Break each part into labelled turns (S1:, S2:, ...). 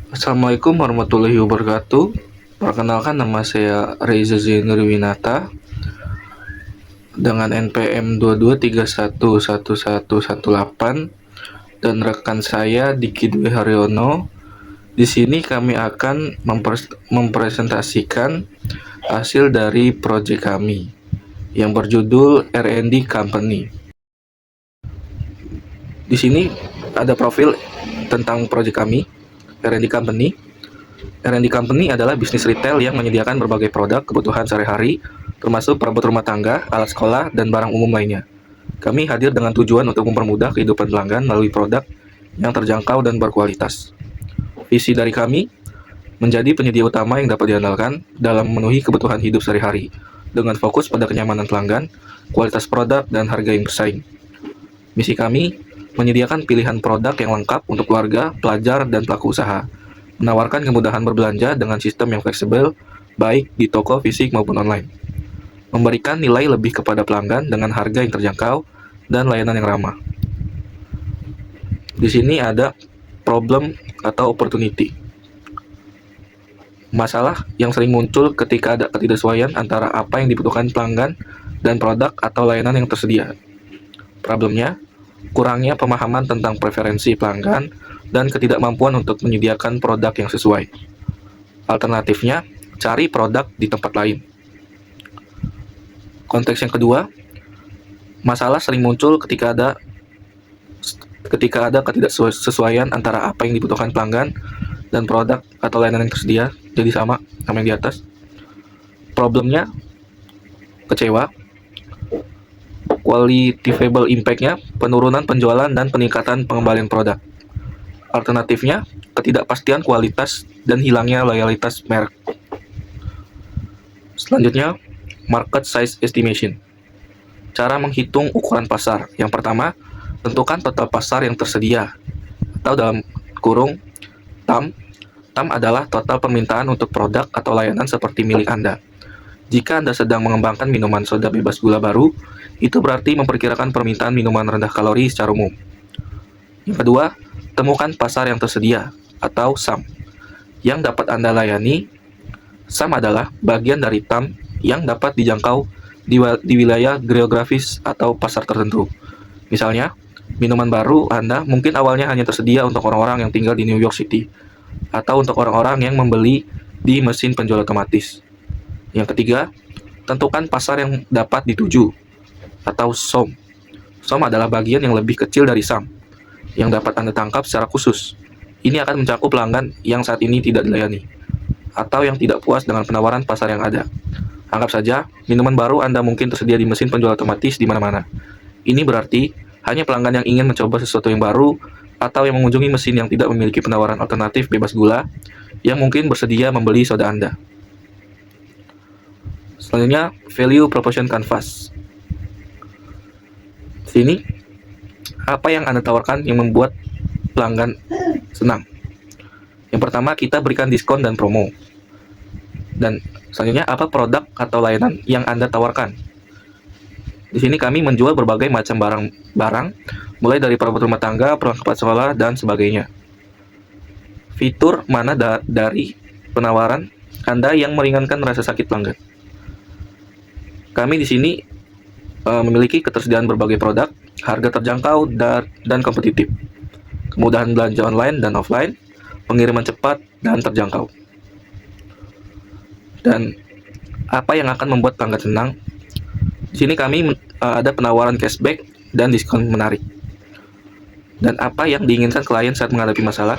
S1: Assalamualaikum warahmatullahi wabarakatuh. Perkenalkan, nama saya Reza Zainurwinata dengan NPM 22311118 dan rekan saya Diki Dwi Haryono. Di sini kami akan mempresentasikan hasil dari proyek kami yang berjudul R&D Company. Di sini ada profil tentang proyek kami, R&D Company. R&D Company adalah bisnis retail yang menyediakan berbagai produk kebutuhan sehari-hari, termasuk perabot rumah tangga, alat sekolah, dan barang umum lainnya. Kami hadir dengan tujuan untuk mempermudah kehidupan pelanggan melalui produk yang terjangkau dan berkualitas. Visi dari kami, menjadi penyedia utama yang dapat diandalkan dalam memenuhi kebutuhan hidup sehari-hari, dengan fokus pada kenyamanan pelanggan, kualitas produk, dan harga yang bersaing. Misi kami, menyediakan pilihan produk yang lengkap untuk keluarga, pelajar, dan pelaku usaha, menawarkan kemudahan berbelanja dengan sistem yang fleksibel, baik di toko fisik maupun online, memberikan nilai lebih kepada pelanggan dengan harga yang terjangkau dan layanan yang ramah. Di sini ada problem atau opportunity. Masalah yang sering muncul ketika ada ketidaksesuaian antara apa yang dibutuhkan pelanggan dan produk atau layanan yang tersedia. Problemnya, kurangnya pemahaman tentang preferensi pelanggan dan ketidakmampuan untuk menyediakan produk yang sesuai. Alternatifnya, cari produk di tempat lain. Konteks yang kedua, masalah sering muncul ketika ada ketidaksesuaian antara apa yang dibutuhkan pelanggan dan produk atau layanan yang tersedia, jadi sama yang di atas. Problemnya, kecewa. Quantifiable impact-nya, penurunan penjualan dan peningkatan pengembalian produk. Alternatifnya, ketidakpastian kualitas dan hilangnya loyalitas merek. Selanjutnya, market size estimation. Cara menghitung ukuran pasar. Yang pertama, tentukan total pasar yang tersedia, atau dalam kurung TAM. TAM adalah total permintaan untuk produk atau layanan seperti milik Anda. Jika Anda sedang mengembangkan minuman soda bebas gula baru, itu berarti memperkirakan permintaan minuman rendah kalori secara umum. Yang kedua, temukan pasar yang tersedia, atau SAM, yang dapat Anda layani. SAM adalah bagian dari TAM yang dapat dijangkau di wilayah geografis atau pasar tertentu. Misalnya, minuman baru Anda mungkin awalnya hanya tersedia untuk orang-orang yang tinggal di New York City, atau untuk orang-orang yang membeli di mesin penjual otomatis. Yang ketiga, tentukan pasar yang dapat dituju, atau SOM. SOM adalah bagian yang lebih kecil dari SAM, yang dapat Anda tangkap secara khusus. Ini akan mencakup pelanggan yang saat ini tidak dilayani, atau yang tidak puas dengan penawaran pasar yang ada. Anggap saja, minuman baru Anda mungkin tersedia di mesin penjual otomatis di mana-mana. Ini berarti hanya pelanggan yang ingin mencoba sesuatu yang baru, atau yang mengunjungi mesin yang tidak memiliki penawaran alternatif bebas gula, yang mungkin bersedia membeli soda Anda. Selanjutnya, value proposition canvas. Sini, apa yang Anda tawarkan yang membuat pelanggan senang? Yang pertama, kita berikan diskon dan promo. Dan selanjutnya, apa produk atau layanan yang Anda tawarkan? Di sini kami menjual berbagai macam barang, mulai dari perabot rumah tangga, perlengkapan sekolah, dan sebagainya. Fitur mana dari penawaran Anda yang meringankan rasa sakit pelanggan? Kami di sini memiliki ketersediaan berbagai produk, harga terjangkau dan kompetitif, kemudahan belanja online dan offline, pengiriman cepat dan terjangkau. Dan apa yang akan membuat pelanggan senang? Di sini kami ada penawaran cashback dan diskon menarik. Dan apa yang diinginkan klien saat menghadapi masalah?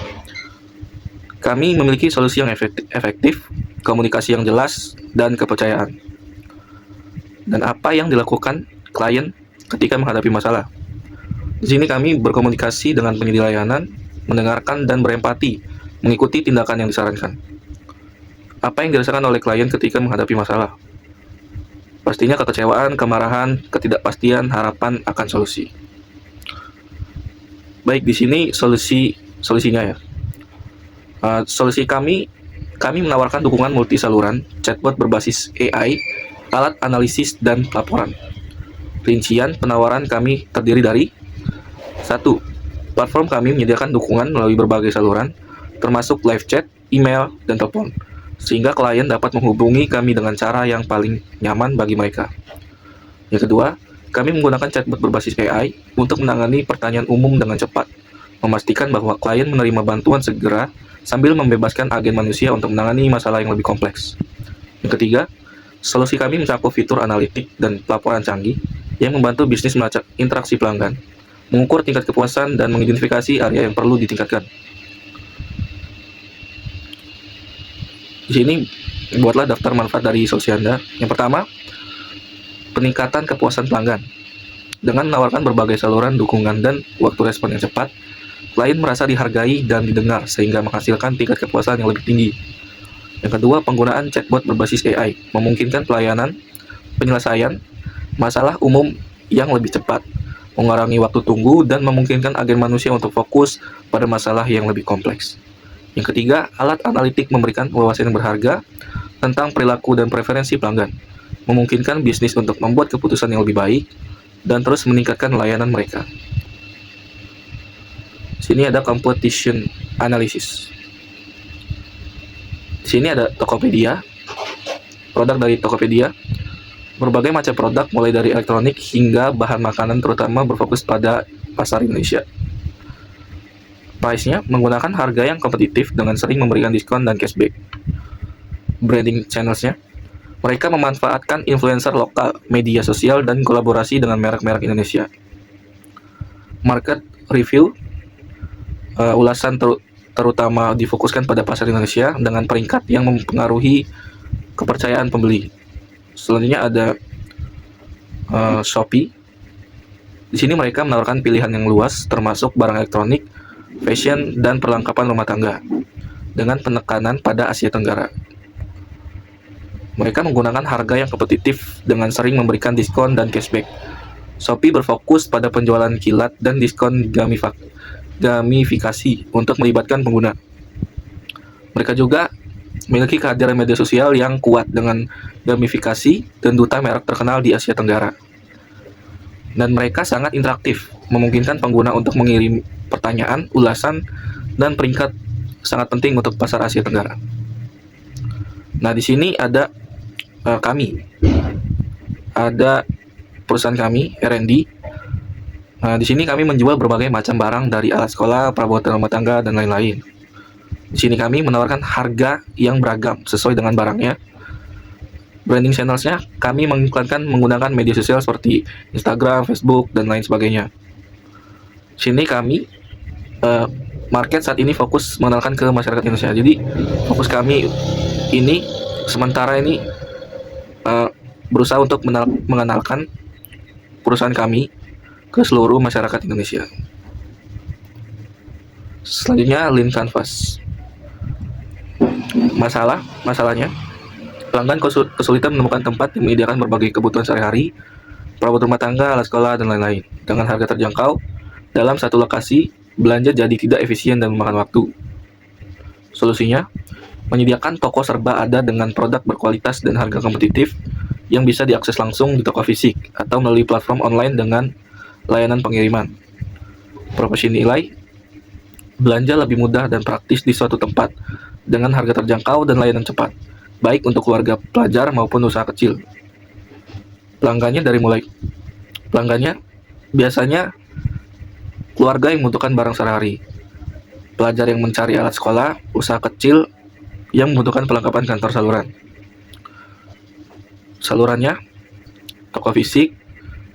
S1: Kami memiliki solusi yang efektif, komunikasi yang jelas, dan kepercayaan. Dan apa yang dilakukan klien ketika menghadapi masalah? Di sini kami berkomunikasi dengan penyedia layanan, mendengarkan dan berempati, mengikuti tindakan yang disarankan. Apa yang dirasakan oleh klien ketika menghadapi masalah? Pastinya kekecewaan, kemarahan, ketidakpastian, harapan akan solusi. Baik, di sini solusinya ya. Solusi kami menawarkan dukungan multi saluran, chatbot berbasis AI, alat analisis dan laporan. Rincian penawaran kami terdiri dari 1. Platform kami menyediakan dukungan melalui berbagai saluran, termasuk live chat, email, dan telepon, sehingga klien dapat menghubungi kami dengan cara yang paling nyaman bagi mereka. Yang kedua, kami menggunakan chatbot berbasis AI untuk menangani pertanyaan umum dengan cepat, memastikan bahwa klien menerima bantuan segera sambil membebaskan agen manusia untuk menangani masalah yang lebih kompleks. Yang ketiga, solusi kami mencakup fitur analitik dan pelaporan canggih yang membantu bisnis melacak interaksi pelanggan, mengukur tingkat kepuasan, dan mengidentifikasi area yang perlu ditingkatkan. Di sini, buatlah daftar manfaat dari solusi Anda. Yang pertama, peningkatan kepuasan pelanggan. Dengan menawarkan berbagai saluran dukungan dan waktu respon yang cepat, klien merasa dihargai dan didengar sehingga menghasilkan tingkat kepuasan yang lebih tinggi. Yang kedua, penggunaan chatbot berbasis AI memungkinkan pelayanan penyelesaian masalah umum yang lebih cepat, mengurangi waktu tunggu, dan memungkinkan agen manusia untuk fokus pada masalah yang lebih kompleks. Yang ketiga, alat analitik memberikan wawasan yang berharga tentang perilaku dan preferensi pelanggan, memungkinkan bisnis untuk membuat keputusan yang lebih baik dan terus meningkatkan layanan mereka. Sini ada competition analysis. Di sini ada Tokopedia, produk dari Tokopedia. Berbagai macam produk mulai dari elektronik hingga bahan makanan terutama berfokus pada pasar Indonesia. Price-nya menggunakan harga yang kompetitif dengan sering memberikan diskon dan cashback. Branding channels-nya, mereka memanfaatkan influencer lokal, media sosial, dan kolaborasi dengan merek-merek Indonesia. Market review, ulasan terutama difokuskan pada pasar Indonesia dengan peringkat yang mempengaruhi kepercayaan pembeli. Selanjutnya ada Shopee. Di sini mereka menawarkan pilihan yang luas termasuk barang elektronik, fashion, dan perlengkapan rumah tangga dengan penekanan pada Asia Tenggara. Mereka menggunakan harga yang kompetitif dengan sering memberikan diskon dan cashback. Shopee berfokus pada penjualan kilat dan diskon gamifikasi untuk melibatkan pengguna. Mereka juga memiliki kehadiran media sosial yang kuat dengan gamifikasi dan duta merek terkenal di Asia Tenggara. Dan mereka sangat interaktif, memungkinkan pengguna untuk mengirim pertanyaan, ulasan, dan peringkat sangat penting untuk pasar Asia Tenggara. Nah, di sini ada kami. Ada perusahaan kami, R&D. Nah, di sini kami menjual berbagai macam barang dari alat sekolah, perabotan rumah tangga, dan lain-lain. Di sini kami menawarkan harga yang beragam sesuai dengan barangnya. Branding channels-nya kami mengiklankan menggunakan media sosial seperti Instagram, Facebook, dan lain sebagainya. Di sini kami market saat ini fokus mengenalkan ke masyarakat Indonesia. Jadi fokus kami ini sementara ini berusaha untuk mengenalkan perusahaan kami ke seluruh masyarakat Indonesia. Selanjutnya Lean Canvas. Masalahnya pelanggan kesulitan menemukan tempat yang menyediakan berbagai kebutuhan sehari-hari, perabot rumah tangga, alat sekolah, dan lain-lain dengan harga terjangkau dalam satu lokasi. Belanja jadi tidak efisien dan memakan waktu. Solusinya menyediakan toko serba ada dengan produk berkualitas dan harga kompetitif yang bisa diakses langsung di toko fisik atau melalui platform online dengan layanan pengiriman. Proporsi nilai belanja lebih mudah dan praktis di suatu tempat dengan harga terjangkau dan layanan cepat, baik untuk keluarga pelajar maupun usaha kecil. Pelanggannya biasanya keluarga yang membutuhkan barang sehari-hari, pelajar yang mencari alat sekolah, usaha kecil yang membutuhkan perlengkapan kantor saluran. Salurannya, toko fisik,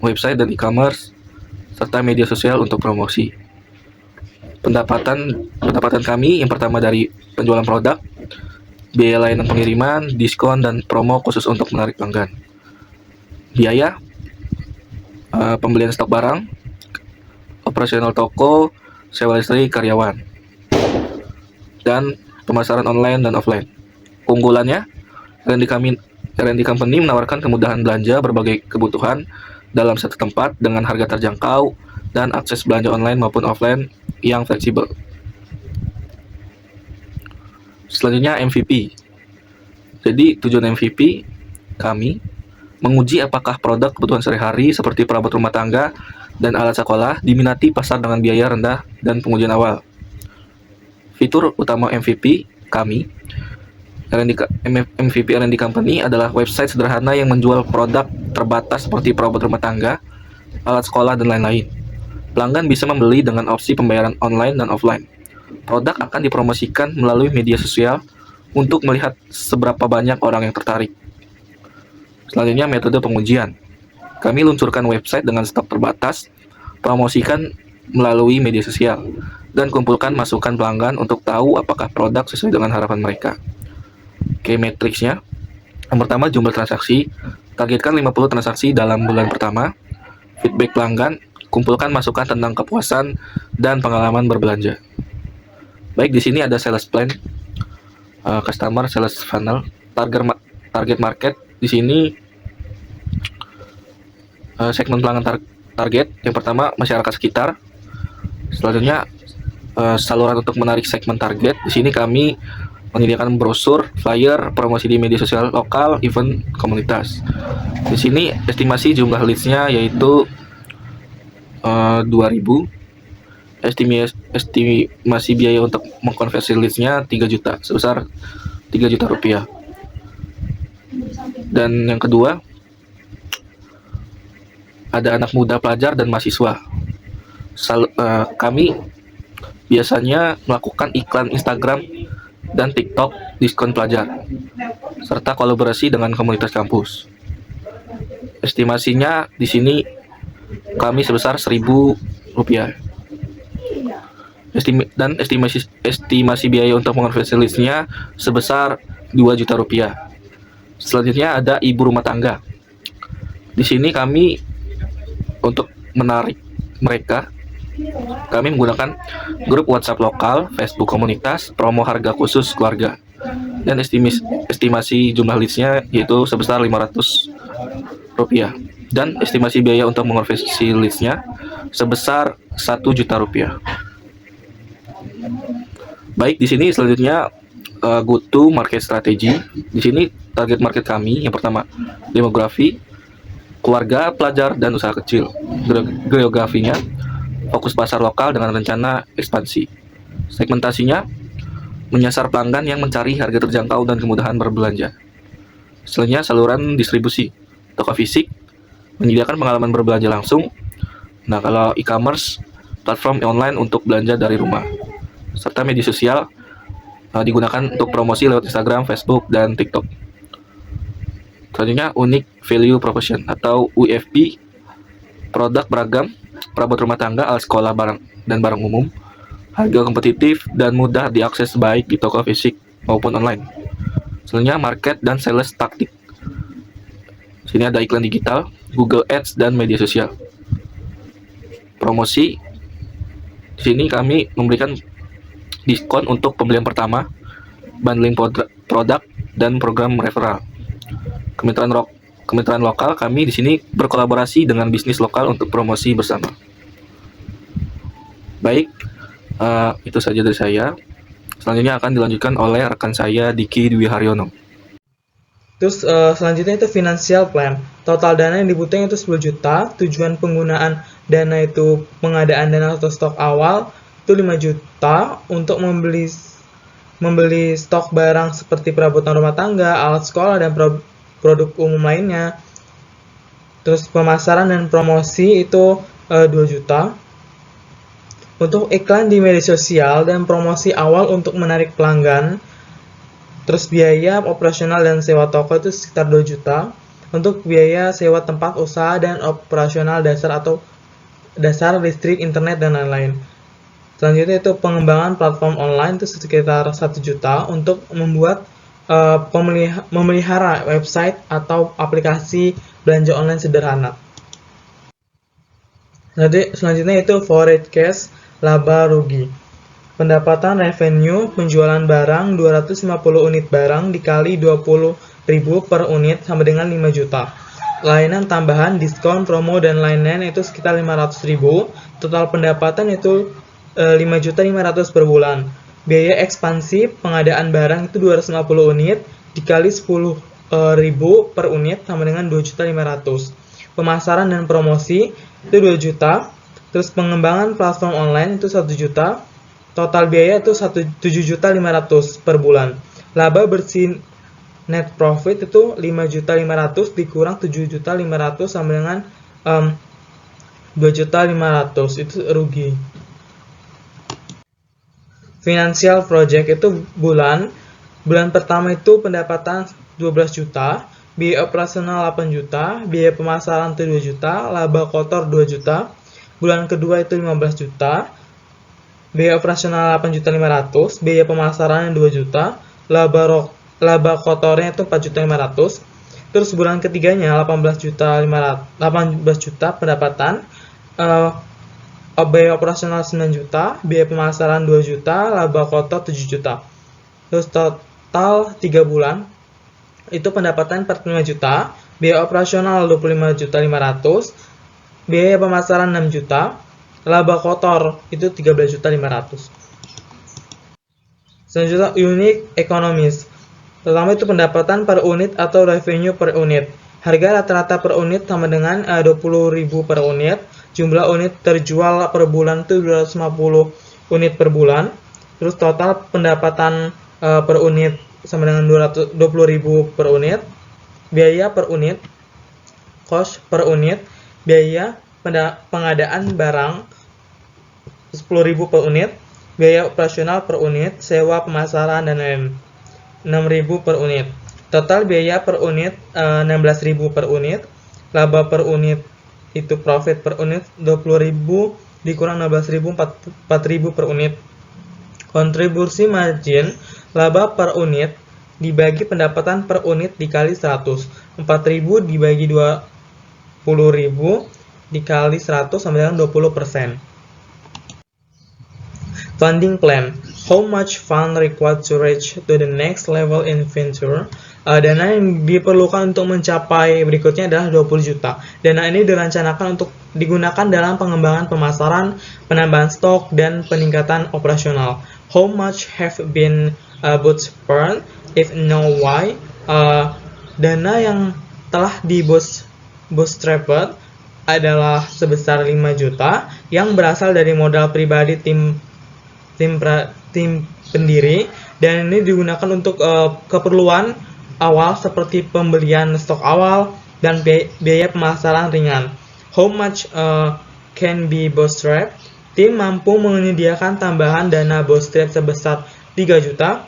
S1: website dan e-commerce, serta media sosial untuk promosi. Pendapatan kami yang pertama dari penjualan produk, biaya layanan pengiriman, diskon, dan promo khusus untuk menarik pelanggan. Biaya pembelian stok barang, operasional toko, sewa listrik karyawan, dan pemasaran online dan offline. Keunggulannya, R&D Company menawarkan kemudahan belanja berbagai kebutuhan dalam satu tempat dengan harga terjangkau dan akses belanja online maupun offline yang fleksibel. Selanjutnya MVP. Jadi tujuan MVP kami menguji apakah produk kebutuhan sehari-hari seperti perabot rumah tangga dan alat sekolah diminati pasar dengan biaya rendah dan pengujian awal. Fitur utama MVP kami, MVP R&D Company adalah website sederhana yang menjual produk terbatas seperti perabot rumah tangga, alat sekolah, dan lain-lain. Pelanggan bisa membeli dengan opsi pembayaran online dan offline. Produk akan dipromosikan melalui media sosial untuk melihat seberapa banyak orang yang tertarik. Selanjutnya, metode pengujian. Kami luncurkan website dengan stok terbatas, promosikan melalui media sosial, dan kumpulkan masukan pelanggan untuk tahu apakah produk sesuai dengan harapan mereka. Oke, matriksnya. Yang pertama, jumlah transaksi. Targetkan 50 transaksi dalam bulan pertama. Feedback pelanggan. Kumpulkan masukan tentang kepuasan dan pengalaman berbelanja. Baik, di sini ada sales plan, customer sales funnel, target market. Di sini segmen pelanggan target. Yang pertama, masyarakat sekitar. Selanjutnya, saluran untuk menarik segmen target. Di sini kami menyediakan brosur, flyer, promosi di media sosial lokal, event komunitas. Di sini estimasi jumlah leads-nya yaitu 2.000. Estimasi biaya untuk mengkonversi leads-nya 3 juta, sebesar 3 juta rupiah. Dan yang kedua, ada anak muda, pelajar, dan mahasiswa. Kami biasanya melakukan iklan Instagram dan TikTok diskon pelajar, serta kolaborasi dengan komunitas kampus. Estimasinya di sini kami sebesar 1.000 rupiah. Estimasi biaya untuk mengonversi leads-nya sebesar 2 juta rupiah. Selanjutnya ada ibu rumah tangga. Di sini kami untuk menarik mereka, kami menggunakan grup WhatsApp lokal, Facebook komunitas, promo harga khusus keluarga, dan estimasi jumlah leads-nya yaitu sebesar 500 rupiah. Dan estimasi biaya untuk mengonversi leads-nya sebesar 1 juta rupiah. Baik, di sini selanjutnya go to market strategy. Di sini target market kami yang pertama demografi, keluarga, pelajar, dan usaha kecil. Geografinya fokus pasar lokal dengan rencana ekspansi. Segmentasinya menyasar pelanggan yang mencari harga terjangkau dan kemudahan berbelanja. Selanjutnya saluran distribusi, toko fisik menyediakan pengalaman berbelanja langsung. Nah, kalau e-commerce, platform online untuk belanja dari rumah. Serta media sosial digunakan untuk promosi lewat Instagram, Facebook, dan TikTok. Selanjutnya unique value proposition atau UVP, produk beragam, perabot rumah tangga, alat sekolah, barang dan barang umum, harga kompetitif dan mudah diakses baik di toko fisik maupun online. Selanjutnya market dan sales taktik. Sini ada iklan digital, Google Ads, dan media sosial. Promosi. Di sini kami memberikan diskon untuk pembelian pertama, bundling produk, dan program referral. Kementerian lokal kami di sini berkolaborasi dengan bisnis lokal untuk promosi bersama. Baik, itu saja dari saya. Selanjutnya akan dilanjutkan oleh rekan saya Diki Dwi Haryono.
S2: Terus selanjutnya itu financial plan. Total dana yang dibutuhkan itu 10 juta. Tujuan penggunaan dana itu pengadaan dana atau stok awal itu 5 juta untuk membeli stok barang seperti perabotan rumah tangga, alat sekolah, dan produk umum lainnya. Terus pemasaran dan promosi itu 2 juta. Untuk iklan di media sosial dan promosi awal untuk menarik pelanggan. Terus biaya operasional dan sewa toko itu sekitar 2 juta. Untuk biaya sewa tempat usaha dan operasional dasar atau dasar listrik, internet, dan lain-lain. Selanjutnya itu pengembangan platform online itu sekitar 1 juta untuk membuat memelihara website atau aplikasi belanja online sederhana. Selanjutnya itu forecast laba rugi. Pendapatan revenue penjualan barang 250 unit barang dikali 20.000 per unit sama dengan 5 juta. Layanan tambahan, diskon, promo, dan lain-lain itu sekitar 500.000. Total pendapatan itu 5.500.000 per bulan. Biaya ekspansi pengadaan barang itu 250 unit dikali 10.000 per unit sama dengan 2.500.000. Pemasaran dan promosi itu 2 juta. Terus pengembangan platform online itu 1 juta. total biaya itu 7.500.000 per bulan. Laba bersih net profit itu 5.500.000 dikurang 7.500.000 sama dengan 2.500.000 itu rugi. Financial project itu bulan pertama itu pendapatan 12 juta, biaya operasional 8 juta, biaya pemasaran itu 2 juta, laba kotor 2 juta. Bulan kedua itu 15 juta, biaya operasional 8.500.000, biaya pemasaran 2 juta, laba kotornya itu 4.500.000. Terus bulan ketiganya 18 juta pendapatan, biaya operasional 9 juta, biaya pemasaran 2 juta, laba kotor 7 juta. Terus total 3 bulan itu pendapatan 45 juta, biaya operasional 25.500.000, biaya pemasaran 6 juta, laba kotor itu 13.500.000. Selanjutnya unique economies. Pertama itu pendapatan per unit atau revenue per unit. Harga rata-rata per unit sama dengan 20.000 per unit. Jumlah unit terjual per bulan itu 250 unit per bulan. Terus total pendapatan per unit sama dengan 20.000 per unit. Biaya per unit, cost per unit, biaya pengadaan barang 10.000 per unit, biaya operasional per unit, sewa pemasaran dan lain-lain 6.000 per unit. Total biaya per unit 16.000 per unit. Laba per unit itu profit per unit 20.000 dikurang 16.000 4.000 per unit. Kontribusi margin laba per unit dibagi pendapatan per unit dikali 100. 4.000 dibagi 20.000 dikali 100 sama dengan 20%. Funding plan. How much fund required to reach to the next level in venture? Dana yang diperlukan untuk mencapai berikutnya adalah 20 juta. Dana ini direncanakan untuk digunakan dalam pengembangan pemasaran, penambahan stok, dan peningkatan operasional. How much have been bootstrapped? If no, why? Dana yang telah bootstrapped adalah sebesar 5 juta yang berasal dari modal pribadi tim pendiri, dan ini digunakan untuk keperluan awal seperti pembelian stok awal dan biaya pemasaran ringan. How much can be bootstrapped? Tim mampu menyediakan tambahan dana bootstrap sebesar 3 juta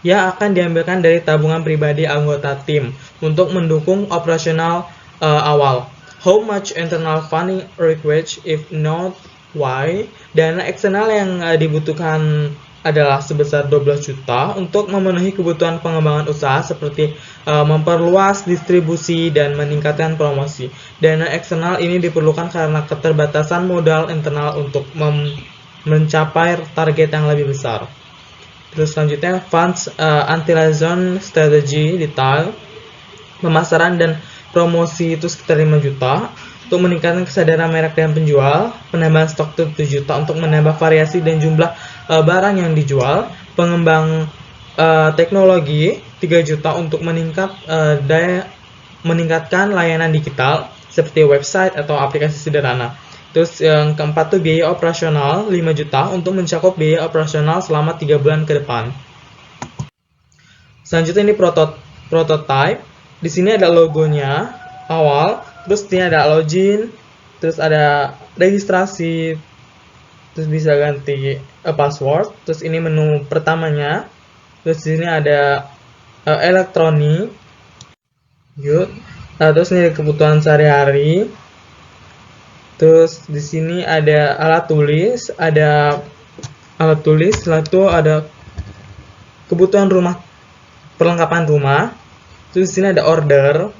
S2: yang akan diambilkan dari tabungan pribadi anggota tim untuk mendukung operasional awal. How much internal funding required? If not, why? Dana eksternal yang dibutuhkan adalah sebesar 12 juta untuk memenuhi kebutuhan pengembangan usaha seperti memperluas distribusi dan meningkatkan promosi. Dana eksternal ini diperlukan karena keterbatasan modal internal untuk mencapai target yang lebih besar. Terus selanjutnya funds anti-liaison strategy detail. Pemasaran dan promosi itu sekitar 5 juta. Untuk meningkatkan kesadaran merek dan penjual, penambahan stok 7 juta untuk menambah variasi dan jumlah barang yang dijual, pengembang teknologi 3 juta untuk meningkatkan layanan digital seperti website atau aplikasi sederhana. Terus yang keempat tuh biaya operasional 5 juta untuk mencakup biaya operasional selama 3 bulan ke depan. Selanjutnya ini prototype. Di sini ada logonya awal. Terus ini ada login, terus ada registrasi, terus bisa ganti password. Terus ini menu pertamanya. Terus di sini ada elektronik, good. Terus ini ada kebutuhan sehari-hari. Terus di sini ada alat tulis, Setelah itu ada kebutuhan rumah, perlengkapan rumah. Terus di sini ada order.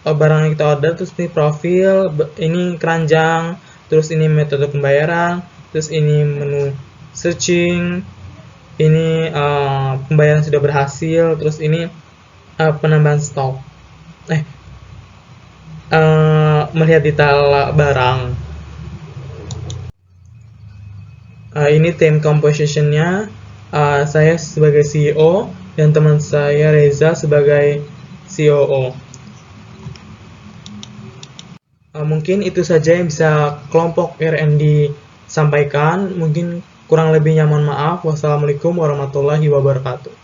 S2: Barang yang kita order, terus ini profil, ini keranjang, terus ini metode pembayaran, terus ini menu searching, ini pembayaran sudah berhasil, terus ini penambahan stok, melihat detail barang. Ini team composition-nya, saya sebagai CEO dan teman saya Reza sebagai COO. Mungkin itu saja yang bisa kelompok R&D sampaikan. Mungkin Kurang lebihnya mohon maaf. Wassalamualaikum warahmatullahi wabarakatuh.